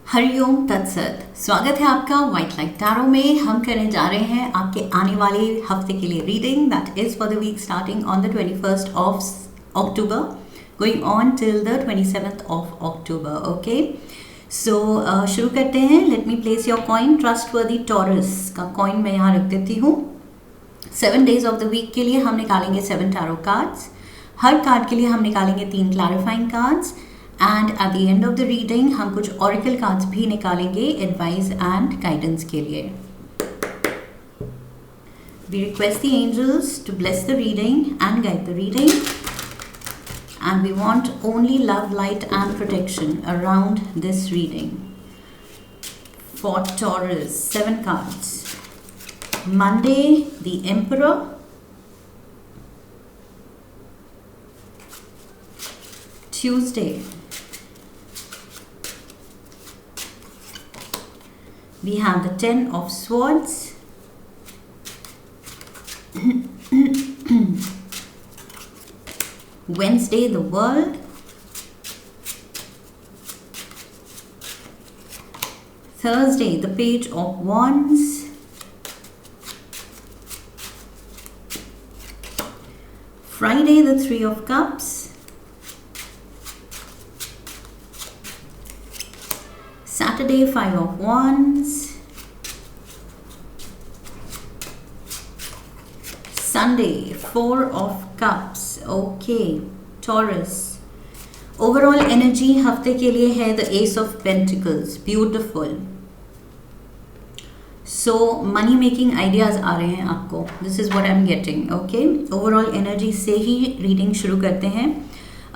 हरिओम तत्सत। स्वागत है आपका व्हाइट लाइट टैरो में। हम करने जा रहे हैं आपके आने वाले हफ्ते के लिए reading that is for the week starting on the 21st of October going on till the 27th of October. Okay, so शुरू करते हैं। Let me place your coin. Trustworthy Taurus का कॉइन मैं यहाँ रख देती हूँ। 7 days ऑफ द वीक के लिए हम निकालेंगे 7 टैरो कार्ड्स। हर कार्ड के लिए हम निकालेंगे 3 clarifying cards and at the end of the reading हम कुछ ऑरिकल कार्ड्स भी निकालेंगे एडवाइस एंड गाइडेंस के लिए। We request the angels to bless the reading and guide the reading and we want only love, light and protection around this reading. For Taurus 7 cards. Monday the emperor, Tuesday we have the 10 of swords, Wednesday the world, Thursday the page of wands, Friday the 3 of cups, Saturday 5 of wands, Sunday 4 of cups. Okay, Taurus. Overall energy हफ्ते के लिए है the Ace of Pentacles. Beautiful. So money making ideas आ रहे हैं आपको. This is what I'm getting. Okay. Overall energy से ही reading शुरू करते हैं.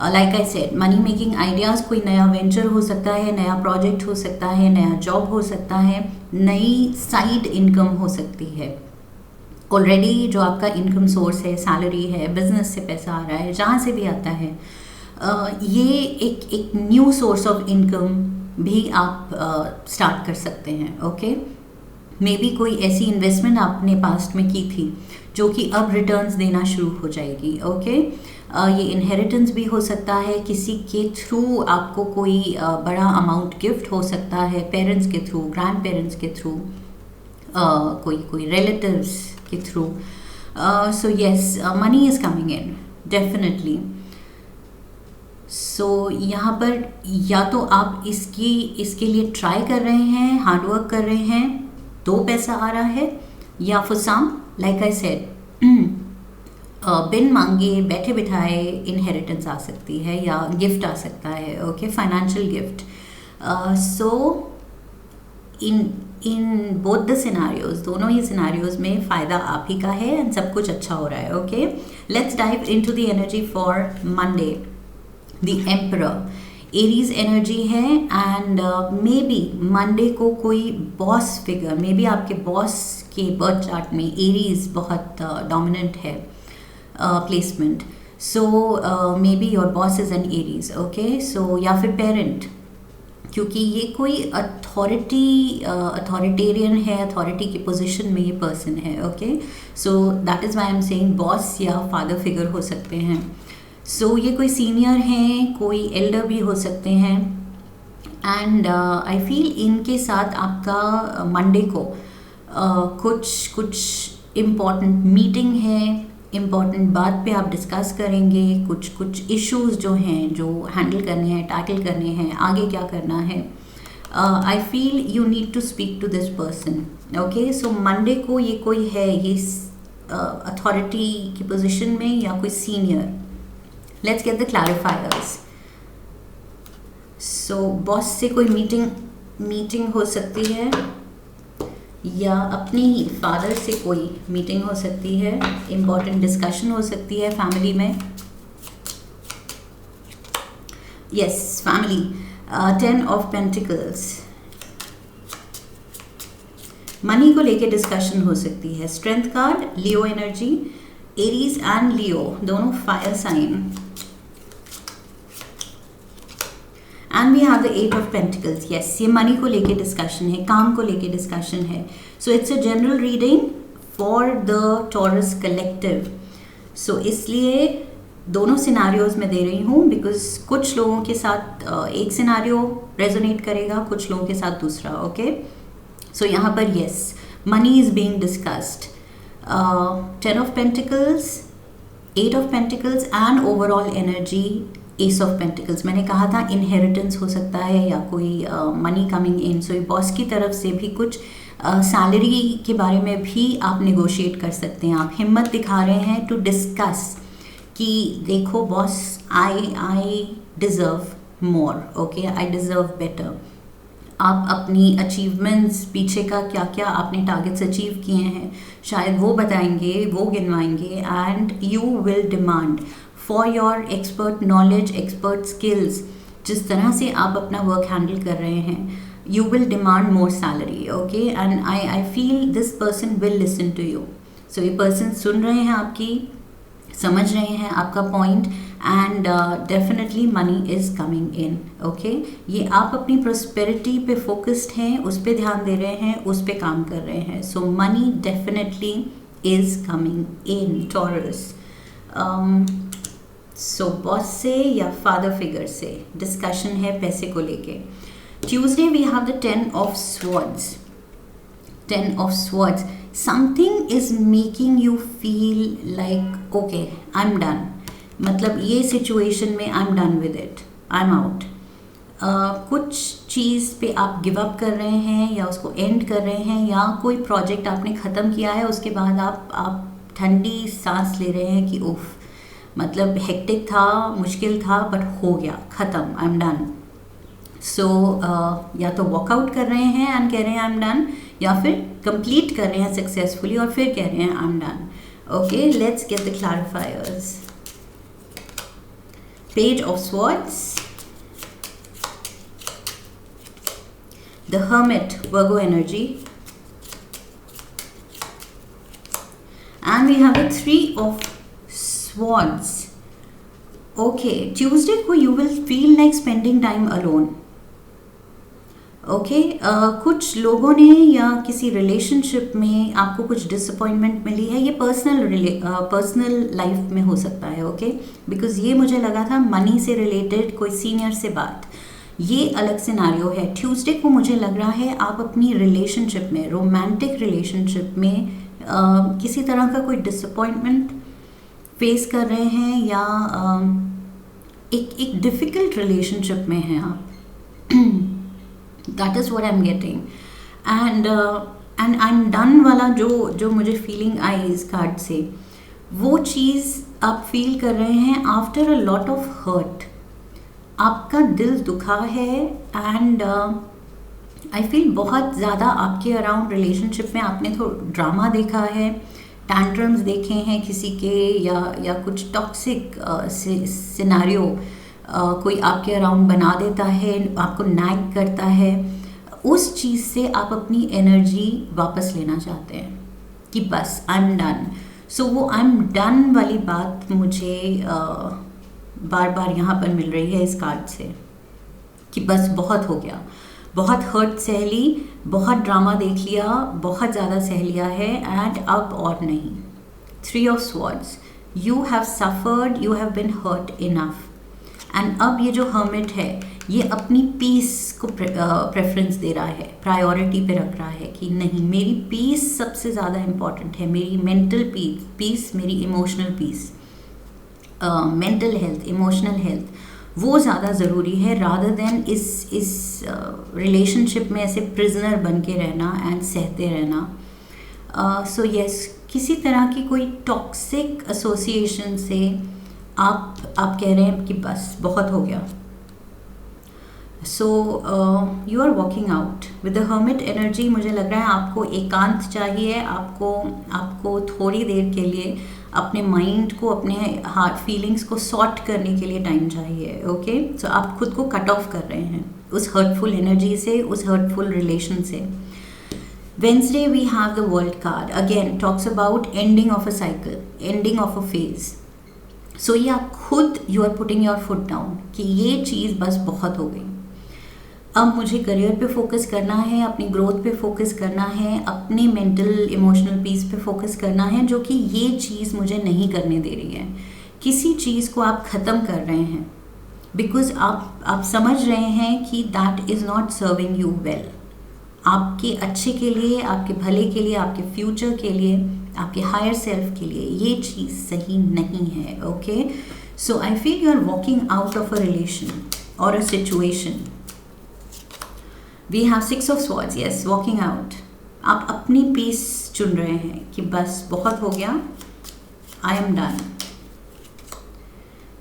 Like I said, money making ideas, कोई नया वेंचर हो सकता है, नया प्रोजेक्ट हो सकता है, नया जॉब हो सकता है, नई साइड इनकम हो सकती है। ऑलरेडी जो आपका इनकम सोर्स है, सैलरी है, बिजनेस से पैसा आ रहा है, जहाँ से भी आता है, ये एक न्यू सोर्स ऑफ इनकम भी आप स्टार्ट कर सकते हैं। ओके, मे बी कोई ऐसी इन्वेस्टमेंट आपने पास्ट में की थी जो कि अब रिटर्न्स देना शुरू हो जाएगी। ओके, ये इनहेरिटेंस भी हो सकता है, किसी के थ्रू आपको कोई बड़ा अमाउंट गिफ्ट हो सकता है, पेरेंट्स के थ्रू, ग्रैंड पेरेंट्स के थ्रू, कोई रिलेटिव्स के through. So yes, money is coming in definitely. So यहाँ पर या तो आप इसके लिए ट्राई कर रहे हैं, हार्डवर्क कर रहे हैं तो पैसा आ रहा है, या for some like I said बिन मांगे बैठे बिठाए इनहेरिटेंस आ सकती है या गिफ्ट आ सकता है। Okay, financial gift. So in both the scenarios, दोनों ही सिनारियोज में फ़ायदा आप ही का है एंड सब कुछ अच्छा हो रहा है। Okay, let's dive into the energy for Monday. The emperor Aries energy है एंड मे बी मंडे को कोई बॉस फिगर, मे बी आपके बॉस के बर्थ चार्ट में एरीज बहुत डोमिनेंट है placement. So may be your boss is an Aries. Okay, so या फिर पेरेंट, क्योंकि ये कोई अथॉरिटेरियन है, अथॉरिटी की पोजीशन में ये पर्सन है। Okay, so that is why I am saying boss या फादर फिगर हो सकते हैं। सो ये कोई सीनियर हैं, कोई एल्डर भी हो सकते हैं एंड आई फील इनके साथ आपका मंडे को कुछ इम्पॉर्टेंट मीटिंग है, इम्पॉर्टेंट बात पे आप डिस्कस करेंगे, कुछ इश्यूज जो हैं, जो हैंडल करने हैं, टैकल करने हैं, आगे क्या करना है। I feel you need to speak to this person. Okay, so Monday को ये कोई है, ये अथॉरिटी की पोजीशन में या कोई senior. Let's get the clarifiers. So boss से कोई मीटिंग हो सकती है या अपने ही फादर से कोई मीटिंग हो सकती है, इम्पॉर्टेंट डिस्कशन हो सकती है फैमिली में। Yes, family. 10 of pentacles, money को लेके डिस्कशन हो सकती है। Strength card, Leo energy, Aries and Leo दोनों fire sign. And we have the 8 of pentacles. Yes, ये मनी को लेके डिस्कशन है, काम को लेके डिस्कशन है। So it's a general reading for the Taurus collective. So इसलिए दोनों सिनारियोज में दे रही हूँ बिकॉज कुछ लोगों के साथ एक सिनारियो रेजोनेट करेगा, कुछ लोगों के साथ दूसरा. ओके, सो यहाँ पर yes, money is being discussed. 10 of pentacles, 8 of pentacles and overall energy S of pentacles. मैंने कहा था इनहेरिटेंस हो सकता है या कोई money coming in. So boss की तरफ से भी कुछ सैलरी के बारे में भी आप नेगोशिएट कर सकते हैं. आप हिम्मत दिखा रहे हैं टू डिस्कस कि देखो boss, I deserve more. Okay, I deserve better. आप अपनी अचीवमेंट्स, पीछे का क्या क्या आपने टारगेट्स अचीव किए हैं, शायद वो बताएंगे, वो गिनवाएंगे. And you will demand for your expert knowledge, expert skills. जिस तरह से आप अपना वर्क हैंडल कर रहे हैं, you will demand more salary. Okay, and I feel this person will listen to you. So ये person सुन रहे हैं आपकी, समझ रहे हैं आपका point, and definitely money is coming in. Okay, ये आप अपनी प्रोस्पेरिटी पे फोकस्ड हैं, उस पे ध्यान दे रहे हैं, उस पे काम कर रहे हैं. So money definitely is coming in. Taurus, so boss से या फादर फिगर से डिस्कशन है पैसे को लेके. Tuesday we have the 10 of swords. 10 of swords. Something is making you feel like okay, I'm done. मतलब ये situation में I'm done with it. I'm out. कुछ चीज़ पे आप गिव अप कर रहे हैं या उसको एंड कर रहे हैं, या कोई प्रोजेक्ट आपने ख़त्म किया है, उसके बाद आप ठंडी सांस ले रहे हैं कि उफ, मतलब हेक्टिक था, मुश्किल था, बट हो गया, ख़त्म, आई एम डन. सो या तो वॉकआउट कर रहे हैं एंड कह रहे हैं आई एम डन, या फिर कंप्लीट कर रहे हैं सक्सेसफुली और फिर कह रहे हैं I am done. Okay, let's get the clarifiers. Page of swords, the hermit, Virgo energy, and we have the 3 of swords. Okay, Tuesday को you will feel like spending time alone. Okay, कुछ लोगों ने या किसी relationship में आपको कुछ disappointment मिली है. ये पर्सनल लाइफ में हो सकता है. ओके, बिकॉज ये मुझे लगा था मनी से रिलेटेड, कोई सीनियर से बात, ये अलग सिनारियो है. ट्यूसडे को मुझे लग रहा है आप अपनी रिलेशनशिप में, रोमांटिक रिलेशनशिप में किसी तरह का कोई डिसअपॉइंटमेंट फेस कर रहे हैं, या एक डिफ़िकल्ट रिलेशनशिप में हैं आप. That is what I am getting. And I am done वाला जो मुझे फीलिंग आई इस कार्ड से, वो चीज़ आप फील कर रहे हैं after a lot of hurt. आपका दिल दुखा है, एंड आई फील बहुत ज़्यादा आपके अराउंड रिलेशनशिप में आपने तो ड्रामा देखा है, टैंट्रम्स देखे हैं किसी के, या कुछ टॉक्सिक सिनारियो कोई आपके अराउंड बना देता है, आपको नैग करता है. उस चीज़ से आप अपनी एनर्जी वापस लेना चाहते हैं कि बस आई एम डन. सो वो आई एम डन वाली बात मुझे बार बार यहाँ पर मिल रही है इस कार्ड से, कि बस बहुत हो गया, बहुत हर्ट सह ली, बहुत ड्रामा देख लिया, बहुत ज़्यादा सह लिया है, एंड अब और नहीं. 3 of swords, you have suffered, you have been hurt enough. And अब ये जो हर्मिट है, ये अपनी पीस को प्रेफरेंस दे रहा है, प्रायोरिटी पे रख रहा है कि नहीं, मेरी पीस सबसे ज़्यादा इम्पॉर्टेंट है, मेरी मेंटल पीस, मेरी emotional peace, mental health, emotional health, वो ज़्यादा ज़रूरी है, रादर देन इस रिलेशनशिप में ऐसे प्रिजनर बन के रहना एंड सहते रहना. सो यस, किसी तरह की कोई टॉक्सिक एसोसिएशन से आप कह रहे हैं कि बस बहुत हो गया. So you are walking out with the hermit energy. मुझे लग रहा है आपको एकांत चाहिए, आपको थोड़ी देर के लिए अपने माइंड को, अपने हार्ट फीलिंग्स को सॉर्ट करने के लिए टाइम चाहिए. ओके, सो आप खुद को कट ऑफ कर रहे हैं उस हर्टफुल एनर्जी से, उस हर्टफुल रिलेशन से. Wednesday we have the World card. Again talks about ending of a cycle, ending of a phase. So ये आप खुद you are putting your foot down कि ये चीज़ बस बहुत हो गई. अब मुझे करियर पे फोकस करना है, अपनी ग्रोथ पे फोकस करना है, अपने मेंटल इमोशनल पीस पे फोकस करना है, जो कि ये चीज़ मुझे नहीं करने दे रही है. किसी चीज़ को आप ख़त्म कर रहे हैं बिकॉज आप समझ रहे हैं कि that is not serving you well, आपके अच्छे के लिए, आपके भले के लिए, आपके फ्यूचर के लिए, आपके हायर सेल्फ के लिए ये चीज़ सही नहीं है. Okay, so I feel you are walking out of a relation और a situation. We have 6 of Swords. Yes, walking out. आप अपनी पीस चुन रहे हैं कि बस बहुत हो गया, आई am done.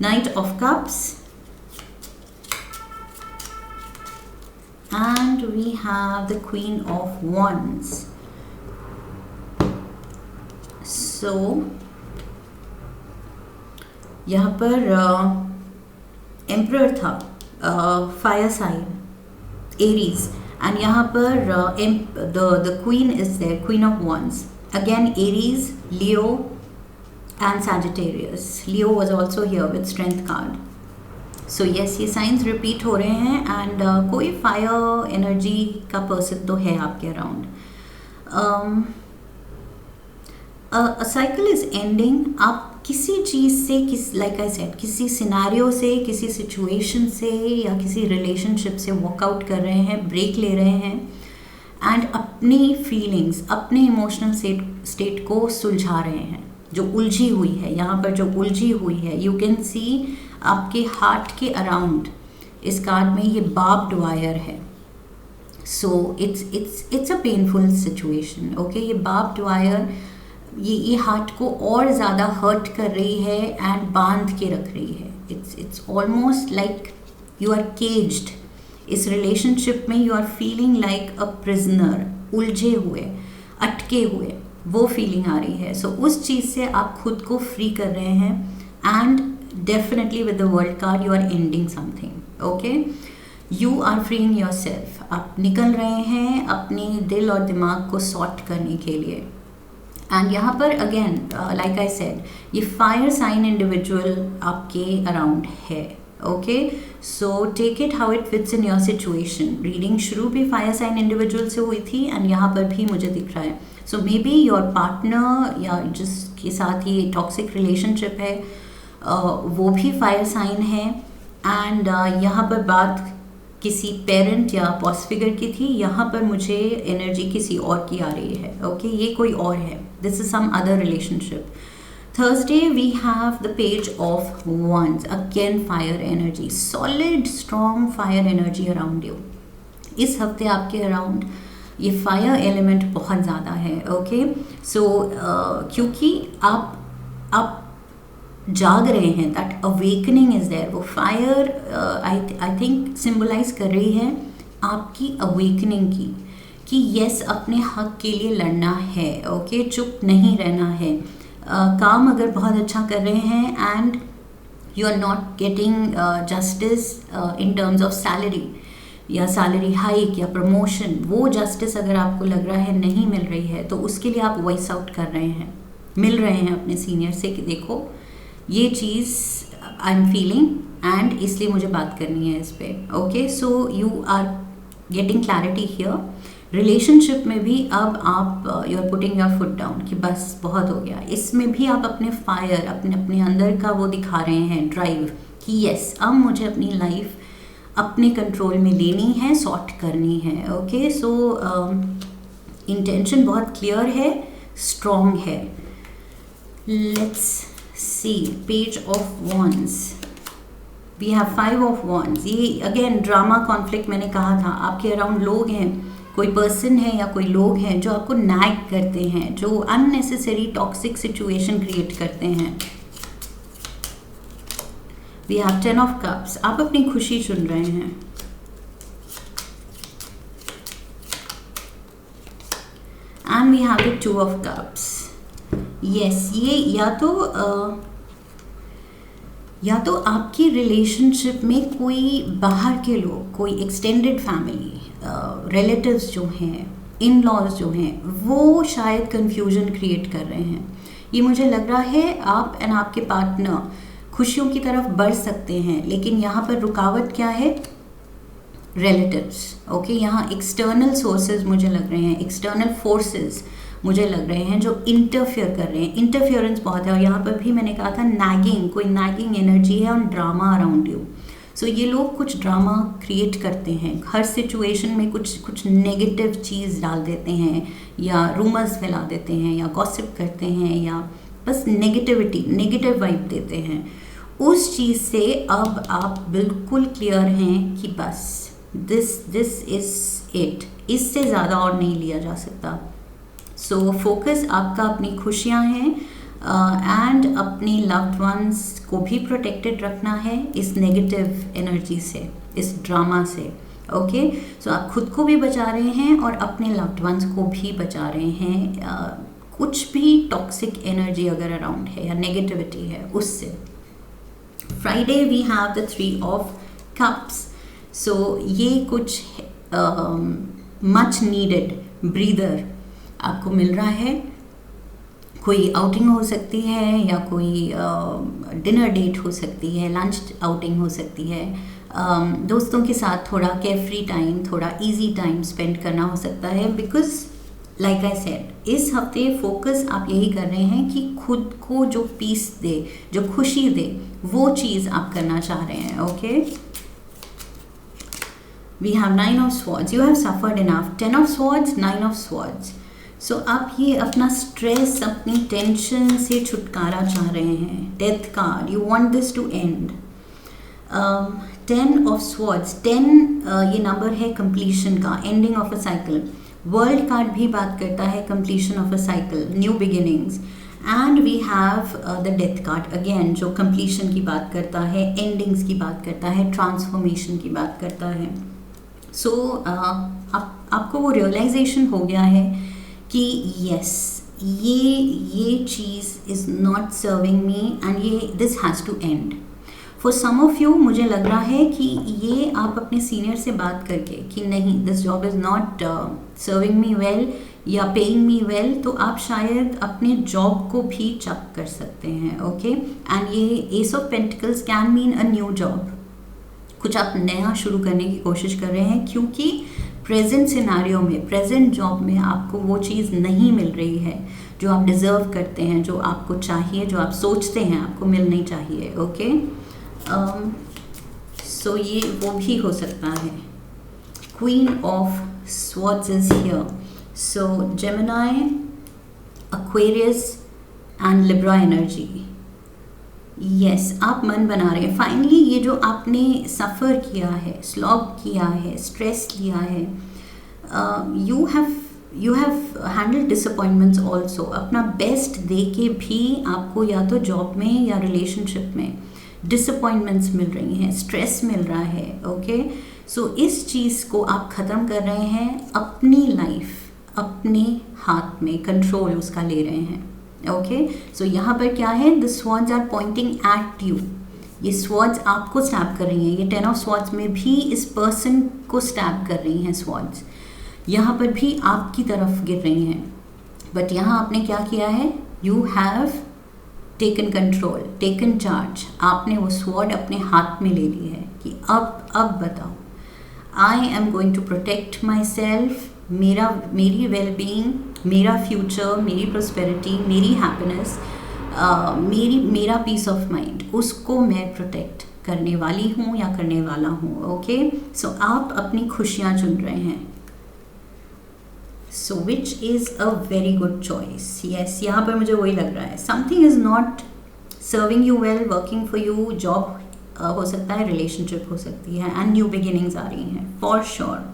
Knight of Cups. And we have the Queen of Wands. So यहाँ पर एम्परर था, फायर साइन एरीज, एंड यहाँ पर the queen is there, queen of wands. Again Aries, Leo and Sagittarius. Leo was also here with strength card. So yes, ये signs repeat हो रहे हैं and कोई फायर एनर्जी का person तो है आपके around. A cycle is ending. आप किसी चीज़ से, लाइक आई सेड, किसी सिनेरियो से, किसी सिचुएशन से या किसी रिलेशनशिप से वॉकआउट कर रहे हैं, ब्रेक ले रहे हैं एंड अपनी फीलिंग्स, अपने इमोशनल स्टेट को सुलझा रहे हैं जो उलझी हुई है. यहाँ पर जो उलझी हुई है, यू कैन सी आपके हार्ट के अराउंड इस कार्ड में ये बार्ब्ड वायर है. So it's a painful situation. Okay, ये बार्ब्ड वायर ये हार्ट को और ज़्यादा हर्ट कर रही है एंड बांध के रख रही है. It's almost like you are caged. इस रिलेशनशिप में you are feeling like a prisoner, उलझे हुए, अटके हुए, वो फीलिंग आ रही है. सो उस चीज़ से आप खुद को फ्री कर रहे हैं and definitely with the world card you are ending something. Okay, you are freeing yourself. आप निकल रहे हैं अपने दिल और दिमाग को सॉर्ट करने के लिए. एंड यहाँ पर अगेन लाइक आई सेड, ये फायर साइन इंडिविजुअल आपके अराउंड है. Okay, so take it how it fits in your situation. Reading शुरू भी फायर साइन इंडिविजुअल से हुई थी एंड यहाँ पर भी मुझे दिख रहा है. सो मे बी योर पार्टनर या जिसके साथ ये टॉक्सिक रिलेशनशिप है वो भी फायर साइन है. एंड यहाँ पर बात किसी पेरेंट या बॉस फिगर की थी. यहाँ पर मुझे एनर्जी किसी और की आ रही है. ओके, ये कोई और है. This is some other relationship. Thursday we have the page of wands. Again fire energy, solid strong fire energy around you. इस हफ्ते आपके अराउंड ये फायर एलिमेंट बहुत ज़्यादा है. ओके, सो क्योंकि आप जाग रहे हैं, दैट अवेकनिंग इज देयर. वो फायर आई थिंक सिंबलाइज कर रही है आपकी अवेकनिंग की, कि यस, अपने हक के लिए लड़ना है. ओके, चुप नहीं रहना है. काम अगर बहुत अच्छा कर रहे हैं and you are not getting justice in terms of salary या सैलरी हाइक या प्रमोशन, वो जस्टिस अगर आपको लग रहा है नहीं मिल रही है तो उसके लिए आप वॉइस आउट कर रहे हैं, मिल रहे हैं अपने सीनियर से कि देखो ये चीज़ आई एम फीलिंग एंड इसलिए मुझे बात करनी है इस पर. Okay, so you are getting clarity here. Relationship में भी अब आप you are putting your foot down कि बस बहुत हो गया. इसमें भी आप अपने फायर, अपने अंदर का वो दिखा रहे हैं ड्राइव कि यस, अब मुझे अपनी लाइफ अपने कंट्रोल में लेनी है, सॉर्ट करनी है. ओके, सो इंटेंशन बहुत क्लियर है, स्ट्रॉन्ग है. Let's see page of wands. We have 5 of Wands. ये अगेन ड्रामा कॉन्फ्लिक्ट मैंने कहा था. आपके अराउंड लोग हैं, कोई पर्सन है या कोई लोग हैं जो आपको नैग करते हैं, जो अननेसेसरी टॉक्सिक सिचुएशन क्रिएट करते हैं. We have 10 of Cups. आप अपनी खुशी चुन रहे हैं. And we have the 2 of Cups. Yes, ये या तो आपकी रिलेशनशिप में कोई बाहर के लोग, कोई एक्सटेंडेड फैमिली, रिलेटिव्स जो हैं, इन लॉज जो हैं, वो शायद कंफ्यूजन क्रिएट कर रहे हैं. ये मुझे लग रहा है आप एंड आपके पार्टनर खुशियों की तरफ बढ़ सकते हैं, लेकिन यहाँ पर रुकावट क्या है? रिलेटिव्स. ओके, यहाँ एक्सटर्नल सोर्सेज मुझे लग रहे हैं, एक्सटर्नल फोर्सेस मुझे लग रहे हैं जो इंटरफियर कर रहे हैं। इंटरफियरेंस बहुत है, और यहाँ पर भी मैंने कहा था नैगिंग, कोई नैगिंग एनर्जी है और ड्रामा अराउंड यू। सो ये लोग कुछ ड्रामा क्रिएट करते हैं, हर सिचुएशन में कुछ नेगेटिव चीज़ डाल देते हैं, या रूमर्स फैला देते हैं, या गॉसिप करते हैं, या बस नेगेटिव वाइब देते हैं। उस चीज़ से अब आप बिल्कुल क्लियर हैं कि बस दिस इज़ इट, इससे ज़्यादा और नहीं लिया जा सकता। सो फोकस आपका अपनी खुशियाँ हैं, एंड अपने लव्ड वंस को भी प्रोटेक्टेड रखना है इस नेगेटिव एनर्जी से, इस ड्रामा से। ओके, सो आप खुद को भी बचा रहे हैं और अपने लव्ड वंस को भी बचा रहे हैं कुछ भी टॉक्सिक एनर्जी अगर अराउंड है या नेगेटिविटी है उससे। Friday we have the 3 of cups. So ये कुछ मच नीडेड ब्रीदर आपको मिल रहा है। कोई आउटिंग हो सकती है, या कोई डिनर डेट हो सकती है, लंच आउटिंग हो सकती है, दोस्तों के साथ थोड़ा केयरफ्री टाइम, थोड़ा इजी टाइम स्पेंड करना हो सकता है। बिकॉज लाइक आई सेड, इस हफ्ते फोकस आप यही कर रहे हैं कि खुद को जो पीस दे, जो खुशी दे, वो चीज़ आप करना चाह रहे हैं। Okay, we have 9 of swords, you have suffered enough, 10 of swords, 9 of swords. So आप ये अपना स्ट्रेस, अपनी टेंशन से छुटकारा चाह रहे हैं। Death card, you want this to end. 10 of swords, 10 ये नंबर है कंप्लीशन का, ending of a cycle. World card भी बात करता है completion of a cycle, new beginnings. And we have the death card again, जो कंप्लीशन की बात करता है, एंडिंग्स की बात करता है, ट्रांसफॉर्मेशन की बात करता है। सो आपको वो रियलाइजेशन हो गया है कि यस, ये चीज़ is not serving me and ये this has to end. For some of you मुझे लग रहा है कि ये आप अपने सीनियर से बात करके कि नहीं, this job is not serving me well या पेइंग मी वेल, तो आप शायद अपने जॉब को भी चक कर सकते हैं। ओके, एंड ये S of pentacles can mean a new job, कुछ आप नया शुरू करने की कोशिश कर रहे हैं, क्योंकि प्रेजेंट सिनारियो में, प्रेजेंट जॉब में आपको वो चीज़ नहीं मिल रही है जो आप डिज़र्व करते हैं, जो आपको चाहिए, जो आप सोचते हैं आपको मिलनी चाहिए। ओके, सो ये वो भी हो सकता है। Queen of swords is here. So Gemini, Aquarius and Libra energy. Yes, आप मन बना रहे हैं फाइनली। ये जो आपने सफ़र किया है, स्लॉग किया है, स्ट्रेस लिया है, you have handle disappointments also. अपना बेस्ट दे के भी आपको या तो जॉब में या रिलेशनशिप में डिसअपॉइंटमेंट्स मिल रही हैं, स्ट्रेस मिल रहा है। ओके, सो इस चीज़ को आप ख़त्म कर रहे हैं, अपनी लाइफ अपने हाथ में कंट्रोल उसका ले रहे हैं। ओके, सो यहाँ पर क्या है, the swords are pointing at you. ये स्वॉर्ड्स आपको स्टैब कर रही हैं। ये 10 ऑफ स्वॉर्ड्स में भी इस पर्सन को स्टैब कर रही हैं स्वॉर्ड्स, यहाँ पर भी आपकी तरफ गिर रही हैं। बट यहाँ आपने क्या किया है, you have taken control, taken charge. आपने वो स्वॉर्ड अपने हाथ में ले ली है कि अब बताओ, I am going to protect myself, मेरी वेलबींग, मेरा फ्यूचर, मेरी प्रोस्पेरिटी, मेरी हैप्पीनेस, मेरा पीस ऑफ माइंड, उसको मैं प्रोटेक्ट करने वाली हूँ या करने वाला हूँ। ओके, सो आप अपनी खुशियाँ चुन रहे हैं। So which is a very good choice. Yes, यहाँ पर मुझे वही लग रहा है, something is not serving you well, working for you. Job हो सकता है, रिलेशनशिप हो सकती है, एंड न्यू बिगिनिंग्स आ रही हैं फॉर श्योर।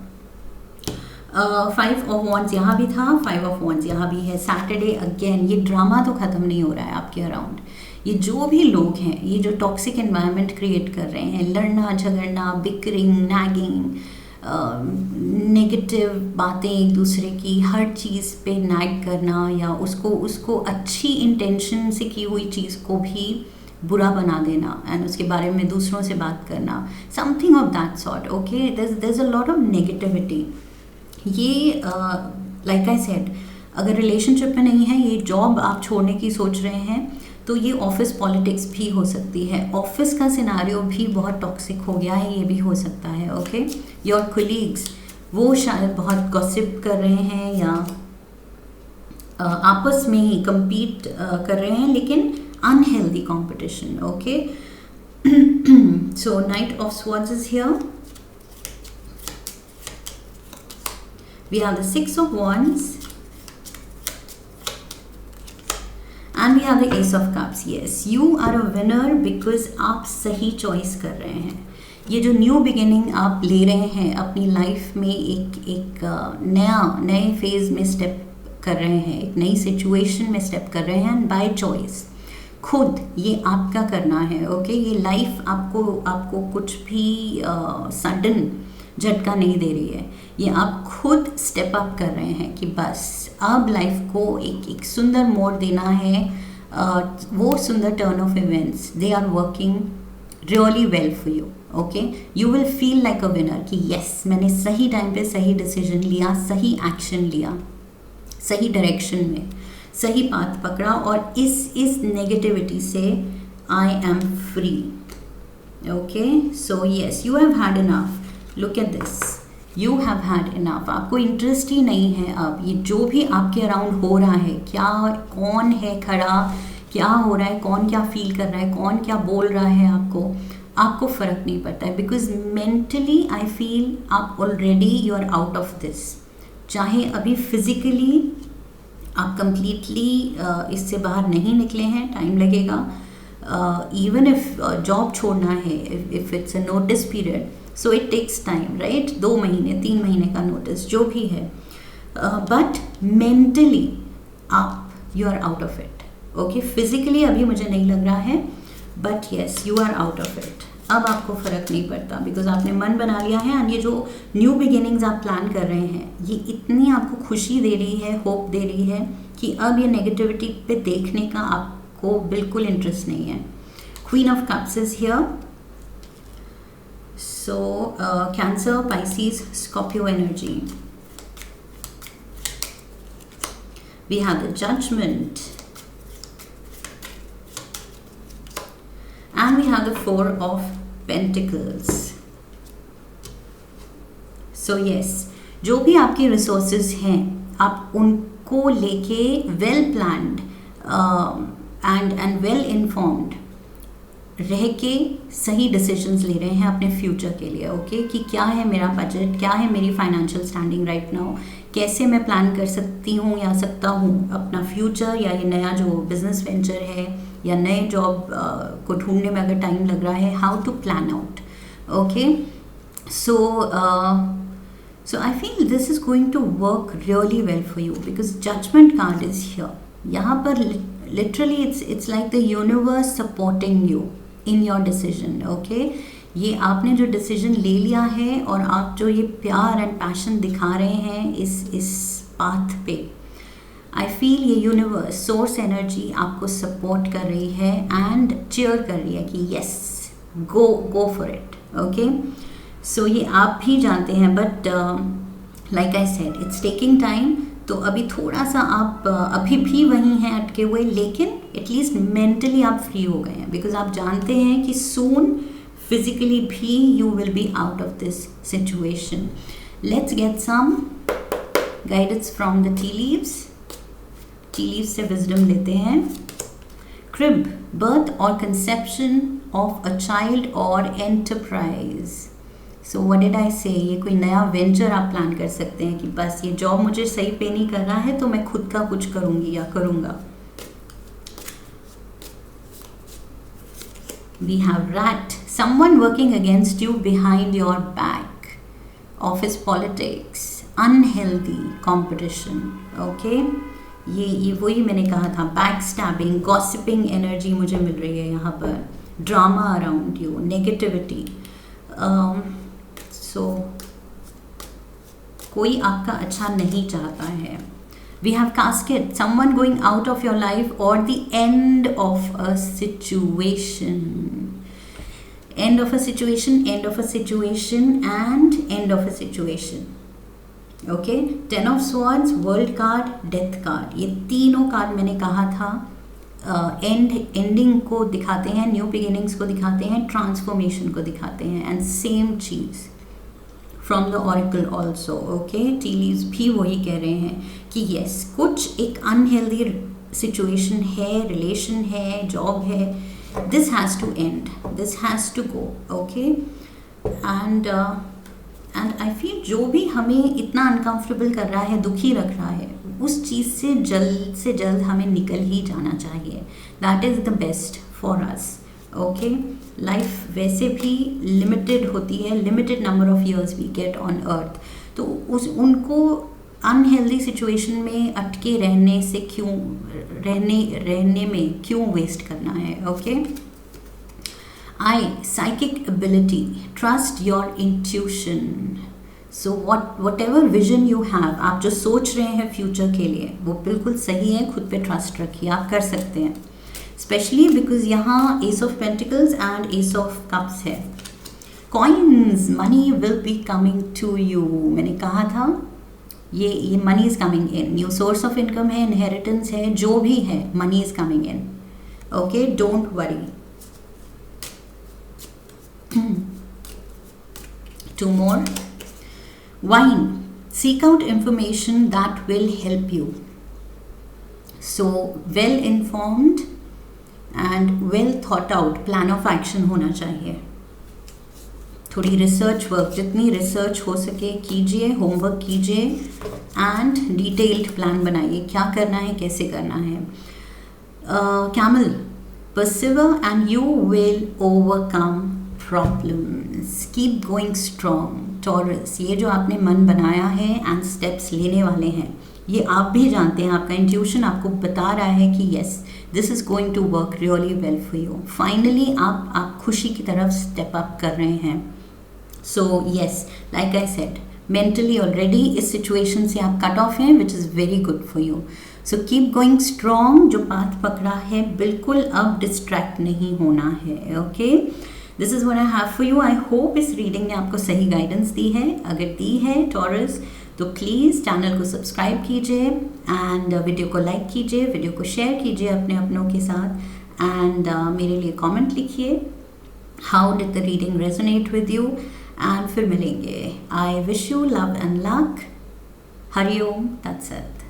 5 ऑफ वॉन्ड्स यहाँ भी था, 5 ऑफ वॉन्ड्स यहाँ भी है। सैटरडे अगेन, ये ड्रामा तो ख़त्म नहीं हो रहा है आपके अराउंड। ये जो भी लोग हैं, ये जो टॉक्सिक एनवायरनमेंट क्रिएट कर रहे हैं, लड़ना झगड़ना, बिकरिंग, नैगिंग, नेगेटिव बातें एक दूसरे की, हर चीज़ पे नैग करना, या उसको अच्छी इंटेंशन से की हुई चीज़ को भी बुरा बना देना, एंड उसके बारे में दूसरों से बात करना, something of that sort. Okay, there is a lot of negativity. ये लाइक आई सेड, अगर रिलेशनशिप में नहीं है, ये जॉब आप छोड़ने की सोच रहे हैं, तो ये ऑफिस पॉलिटिक्स भी हो सकती है। ऑफिस का सिनारियो भी बहुत टॉक्सिक हो गया है, ये भी हो सकता है। ओके, योर कोलीग्स, वो शायद बहुत गॉसिप कर रहे हैं, या आपस में ही compete कर रहे हैं, लेकिन unhealthy competition. Okay. So Knight of Swords is here. We have the Six of Wands. And we have the Ace of Cups. Yes, you are a winner because आप सही चॉइस कर रहे हैं. ये जो न्यू बिगिनिंग आप ले रहे हैं अपनी लाइफ में, एक नए फेज में स्टेप कर रहे हैं, एक नई सिचुएशन में स्टेप कर रहे हैं, बाय चॉइस. खुद ये आपका करना है. ओके, ये लाइफ आपको कुछ भी सडन झटका नहीं दे रही है. ये आप खुद स्टेप अप कर रहे हैं कि बस अब लाइफ को एक सुंदर मोड़ देना है. वो सुंदर turn of events, they are working really well for you. Okay, you will feel like a winner कि यस, मैंने सही टाइम पे सही डिसीजन लिया, सही एक्शन लिया, सही डायरेक्शन में सही पाथ पकड़ा, और इस नेगेटिविटी से I am free. Okay, so yes, you have had enough. Look at this, you have had enough. आपको इंटरेस्ट ही नहीं है अब ये जो भी आपके अराउंड हो रहा है. क्या, कौन है खड़ा, क्या हो रहा है, कौन क्या फील कर रहा है, कौन क्या बोल रहा है, आपको फ़र्क नहीं पड़ता है. बिकॉज मेंटली आई फील आप already you are out of this. चाहे अभी फिजिकली आप कंप्लीटली इससे बाहर नहीं निकले हैं, टाइम लगेगा. इवन इफ जॉब छोड़ना है, if it's a notice period, so it takes time, right. 2 महीने 3 महीने का नोटिस जो भी है, बट मेंटली आप you are out of it. Okay, physically अभी मुझे नहीं लग रहा है, but yes, you are out of it. अब आपको फ़र्क नहीं पड़ता बिकॉज आपने मन बना लिया है. एंड ये जो न्यू बिगिनिंग्स आप प्लान कर रहे हैं, ये इतनी आपको खुशी दे रही है, होप दे रही है कि अब ये नेगेटिविटी पे देखने का आपको बिल्कुल इंटरेस्ट नहीं है. Queen of cups is here. So Cancer, Pisces, Scorpio energy. We have the Judgment, and we have the Four of Pentacles. So yes, जो भी आपके resources हैं, आप उनको लेके well planned and well informed रह के सही डिसीजंस ले रहे हैं अपने फ्यूचर के लिए. ओके, कि क्या है मेरा बजट, क्या है मेरी फाइनेंशियल स्टैंडिंग राइट नाउ, कैसे मैं प्लान कर सकती हूँ या सकता हूँ अपना फ्यूचर, या ये नया जो बिजनेस वेंचर है, या नए जॉब को ढूंढने में अगर टाइम लग रहा है, how to plan out. Okay, so I feel this is going to work really well for you because judgement card is here. यहाँ पर literally it's like the universe supporting you in your decision. Okay, ये आपने जो decision ले लिया है और आप जो ये प्यार एंड पैशन दिखा रहे हैं इस पाथ पे, आई फील ये यूनिवर्स, सोर्स एनर्जी आपको सपोर्ट कर रही है एंड चीयर कर रही है कि yes, go for it. Okay, so ये आप भी जानते हैं, but like I said it's taking time. तो अभी थोड़ा सा आप अभी भी वहीं हैं अटके हुए, लेकिन एटलीस्ट मेंटली आप फ्री हो गए हैं बिकॉज आप जानते हैं कि सून फिजिकली भी you will be out of this situation. Let's get some guidance from the tea leaves. Tea leaves से विजडम लेते हैं. क्रिब, बर्थ और कंसेप्शन ऑफ अ चाइल्ड और enterprise. So what did I say, ये कोई नया venture आप plan कर सकते हैं कि बस ये जॉब मुझे सही पे नहीं कर रहा है तो मैं खुद का कुछ करूंगी या करूंगा. We have rat, someone working against you behind your back, office politics, unhealthy competition. Okay, ये वही मैंने कहा था, बैक स्टैबिंग, गॉसिपिंग एनर्जी मुझे मिल रही है यहाँ पर. Drama around you, negativity. So कोई आपका अच्छा नहीं चाहता है. We have casket, someone going out of your life और the end of a situation. End of a situation, end of a situation and end of a situation. Okay, 10 of swords, world card, death card, ये तीनों card मैंने कहा था ending को दिखाते हैं, new beginnings को दिखाते हैं, ट्रांसफॉर्मेशन को दिखाते हैं. एंड सेम चीज़ from the oracle also, okay. Tea leaves भी वही कह रहे हैं कि यस, कुछ एक अनहेल्दी सिचुएशन है, रिलेशन है, जॉब है, this has to end, this has to go, okay. And I feel जो भी हमें इतना अनकंफर्टेबल कर रहा है, दुखी रख रहा है, उस चीज़ से जल्द हमें निकल ही जाना चाहिए। That is the best for us, okay. Life वैसे भी लिमिटेड होती है, limited number of years we get on earth, तो उनको अनहेल्दी सिचुएशन में अटके रहने से क्यों, रहने में क्यों वेस्ट करना है, okay. I, psychic ability, trust your intuition. So whatever vision you have, आप जो सोच रहे हैं फ्यूचर के लिए वो बिल्कुल सही है, खुद पे ट्रस्ट रखिए, आप कर सकते हैं। स्पेशली बिकॉज यहाँ ace of pentacles and ace of cups है। Coins, money will be coming to you, मैंने कहा था ये money is coming in, new source of income है, इनहेरिटेंस है, जो भी है, money is coming in, okay, don't worry. Two more. Wine. Seek out information that will help you. So well informed and well thought out plan of action होना चाहिए। थोड़ी research work, जितनी research हो सके कीजिए, होमवर्क कीजिए and detailed plan बनाइए, क्या करना है, कैसे करना है। Camel, persevere and you will overcome problems. Keep going strong. Taurus, ये जो आपने मन बनाया है एंड स्टेप्स लेने वाले हैं, ये आप भी जानते हैं, आपका इंट्यूशन आपको बता रहा है कि yes, this is going to work really well for you. Finally आप खुशी की तरफ स्टेप अप कर रहे हैं। So yes, like I said, mentally already इस सिचुएशन से आप कट ऑफ हैं, which is very good for you. So keep going strong. जो पाथ पकड़ा है बिल्कुल अब डिस्ट्रैक्ट नहीं होना है, ओके। This is what I have for you. I hope इस रीडिंग ने आपको सही गाइडेंस दी है। अगर दी है टॉरस, तो प्लीज़ चैनल को सब्सक्राइब कीजिए एंड वीडियो को लाइक कीजिए, वीडियो को शेयर कीजिए अपने अपनों के साथ एंड मेरे लिए कमेंट लिखिए, how did the reading resonate with you, and फिर मिलेंगे। I wish you love and luck. Hariom तत्सत।